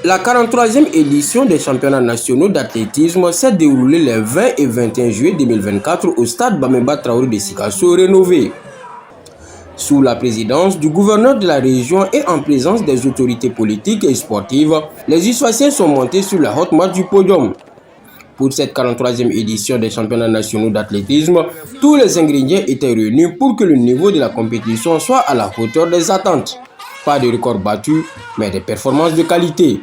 La 43e édition des championnats nationaux d'athlétisme s'est déroulée les 20 et 21 juillet 2024 au stade Bamemba Traoré de Sikasso rénové. Sous la présidence du gouverneur de la région et en présence des autorités politiques et sportives, les Issoisiens sont montés sur la haute marche du podium. Pour cette 43e édition des championnats nationaux d'athlétisme, tous les ingrédients étaient réunis pour que le niveau de la compétition soit à la hauteur des attentes. Pas de records battus, mais des performances de qualité.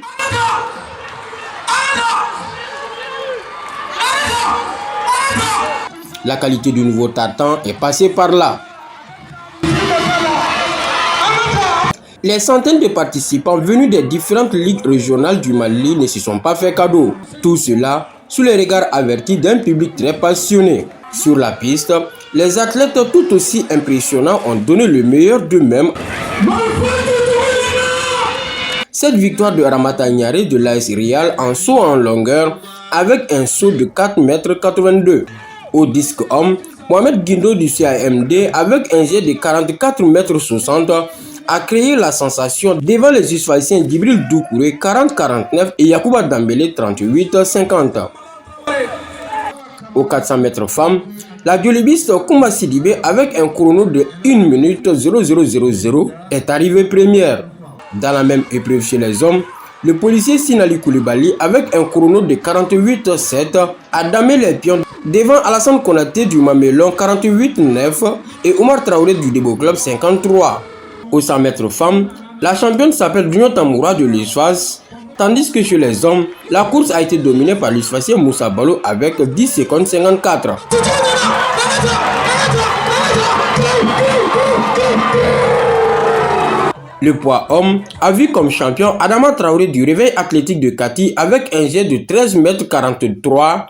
La qualité du nouveau tartan est passée par là. Les centaines de participants venus des différentes ligues régionales du Mali ne se sont pas fait cadeau. Tout cela sous les regards avertis d'un public très passionné. Sur la piste, les athlètes tout aussi impressionnants ont donné le meilleur d'eux-mêmes. Cette victoire de Ramata Niaré de l'AS Real en saut en longueur avec un saut de 4,82 m. Au disque homme, Mohamed Guindo du CAMD avec un jet de 44,60 m a créé la sensation devant les Issoisiens Djibril Doucouré 40,49 et Yacouba Dambélé 38,50. Au 400 mètres femmes, la diolibiste Koumba Sidibé avec un chrono de 1 minute 0000 est arrivée première. Dans la même épreuve chez les hommes, le policier Sinali Koulibaly avec un chrono de 48,7 a damé les pions devant Alassane Konaté du Mamelon 48,9 et Omar Traoré du Debo Club 53. Au 100 mètres femmes, la championne s'appelle Dunyo Tamoura de l'Issoise, tandis que chez les hommes, la course a été dominée par l'Issoisien Moussa Balo avec 10 secondes 54. Le poids homme a vu comme champion Adama Traoré du Réveil Athlétique de Kati avec un jet de 13,43 m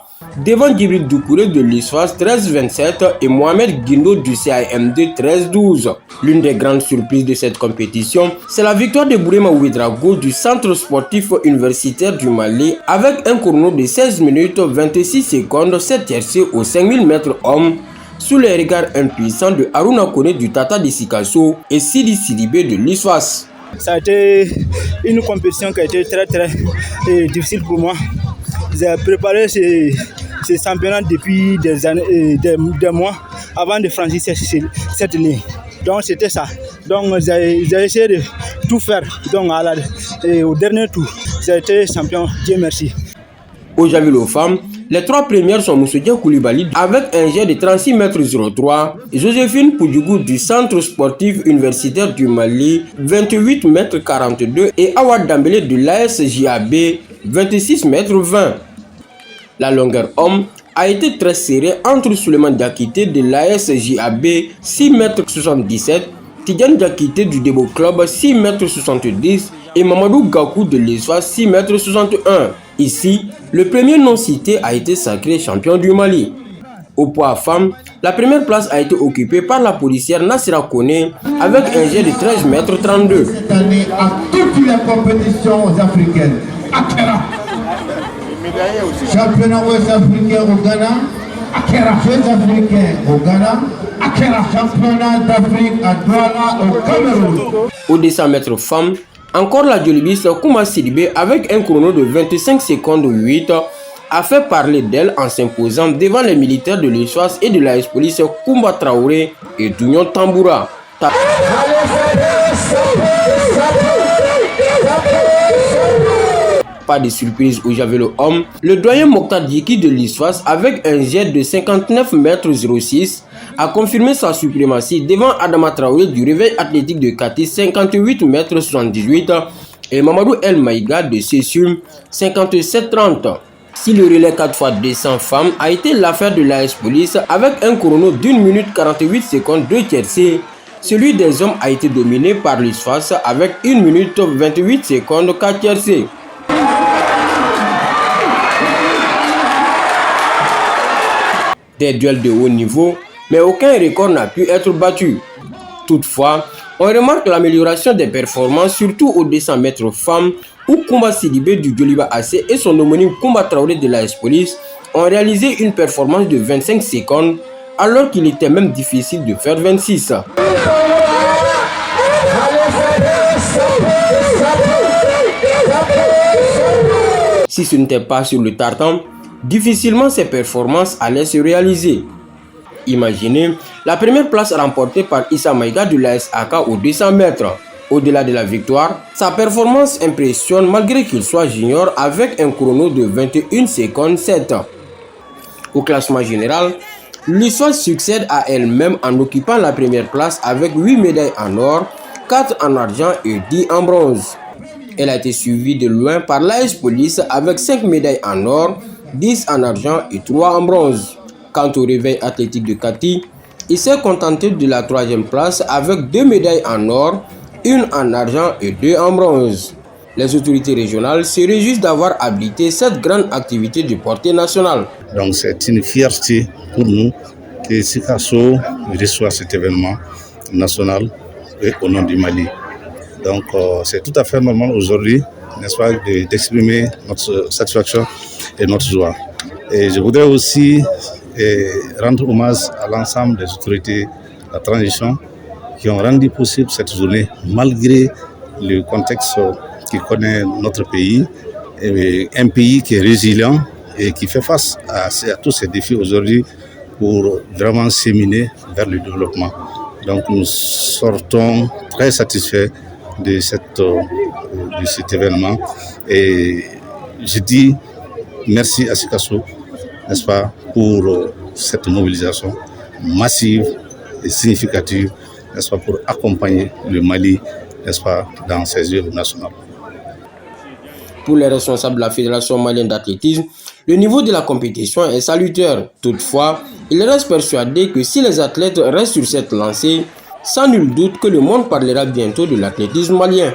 devant Djibril Doucouré de l'Issoise 13,27 et Mohamed Guindo du CAMD 13,12. L'une des grandes surprises de cette compétition, c'est la victoire de Bourema Ouedraogo du Centre sportif universitaire du Mali avec un chrono de 16 minutes 26 secondes 7 tiercés aux 5000 mètres hommes sous les regards impuissants de Haruna Kone du Tata de Sikasso et Sidi Sidibé de l'Issoise. Ça a été une compétition qui a été très difficile pour moi. J'ai préparé ce championnat depuis des années, des mois avant de franchir cette ligne. Donc c'était ça. Donc j'ai essayé de tout faire. Donc au dernier tour, j'ai été champion. Dieu merci. Au javelot femmes, les trois premières sont Moussoudja Koulibaly avec un jet de 36,03 m, Joséphine Poudjougou du Centre sportif universitaire du Mali 28,42 m et Awad Dambélé de l'AS JAB 26,20 m. La longueur homme a été très serrée entre Souleymane Diakité de l'AS JAB 6,77 m, Tidjane Diakité du Debo Club 6,70 m et Mamadou Gakou de l'Issoise 6,61 m. Ici, le premier non cité a été sacré champion du Mali. Au poids femme, la première place a été occupée par la policière Nassira Kone avec un jet de 13,32 m. Cette année, à toutes les compétitions africaines, Akera. Championnat ouest africain au Ghana, Akera. Jeux africains au Ghana, Akera. Championnat d'Afrique à Douala au Cameroun. Au 200 mètres femmes, encore la diolibiste Koumba Sidibé avec un chrono de 25 secondes 8 a fait parler d'elle en s'imposant devant les militaires de l'Issoise et de la police Koumba Traoré et Dunyo Tamboura. Pas de surprise au javelot homme, le doyen Mokhtar Djiki de l'Issoise avec un jet de 59,06 m a confirmé sa suprématie devant Adama Traoré du Réveil Athlétique de Kati 58,78 m et Mamadou El Maïga de Sessum 57,30 m. Si le relais 4x200 femmes a été l'affaire de l'AS Police avec un chrono d'1 minute 48 secondes 2 tiercés, celui des hommes a été dominé par l'Issoise avec 1 minute 28 secondes 4 tiercés. Des duels de haut niveau, mais aucun record n'a pu être battu. Toutefois, on remarque l'amélioration des performances, surtout au 200 mètres femmes, où Koumba Sidibé du Djoliba AC et son homonyme Koumba Traoré de l'AS Police ont réalisé une performance de 25 secondes, alors qu'il était même difficile de faire 26. Si ce n'était pas sur le tartan, difficilement ces performances allaient se réaliser. Imaginez la première place remportée par Issa Maïga de l'AS AK aux 200 mètres. Au-delà de la victoire, sa performance impressionne malgré qu'il soit junior avec un chrono de 21 secondes 7. Au classement général, l'Histoire succède à elle-même en occupant la première place avec 8 médailles en or, 4 en argent et 10 en bronze. Elle a été suivie de loin par l'AS Police avec 5 médailles en or, 10 en argent et 3 en bronze. Quant au réveil athlétique de Kati, il s'est contenté de la 3e place avec 2 médailles en or, 1 en argent et 2 en bronze. Les autorités régionales se réjouissent d'avoir habilité cette grande activité de portée nationale. Donc c'est une fierté pour nous que Sikasso reçoit cet événement national au nom du Mali. Donc c'est tout à fait normal aujourd'hui, n'est-ce pas, d'exprimer notre satisfaction et notre joie. Et je voudrais aussi rendre hommage à l'ensemble des autorités de la transition qui ont rendu possible cette journée malgré le contexte qui connaît notre pays, et un pays qui est résilient et qui fait face à tous ces défis aujourd'hui pour vraiment s'éminer vers le développement. Donc nous sortons très satisfaits de cet événement et je dis merci à Sikasso, n'est-ce pas, pour cette mobilisation massive et significative, n'est-ce pas, pour accompagner le Mali, n'est-ce pas, dans ses œuvres nationales. Pour les responsables de la Fédération malienne d'athlétisme, le niveau de la compétition est salutaire. Toutefois, il reste persuadé que si les athlètes restent sur cette lancée, sans nul doute que le monde parlera bientôt de l'athlétisme malien.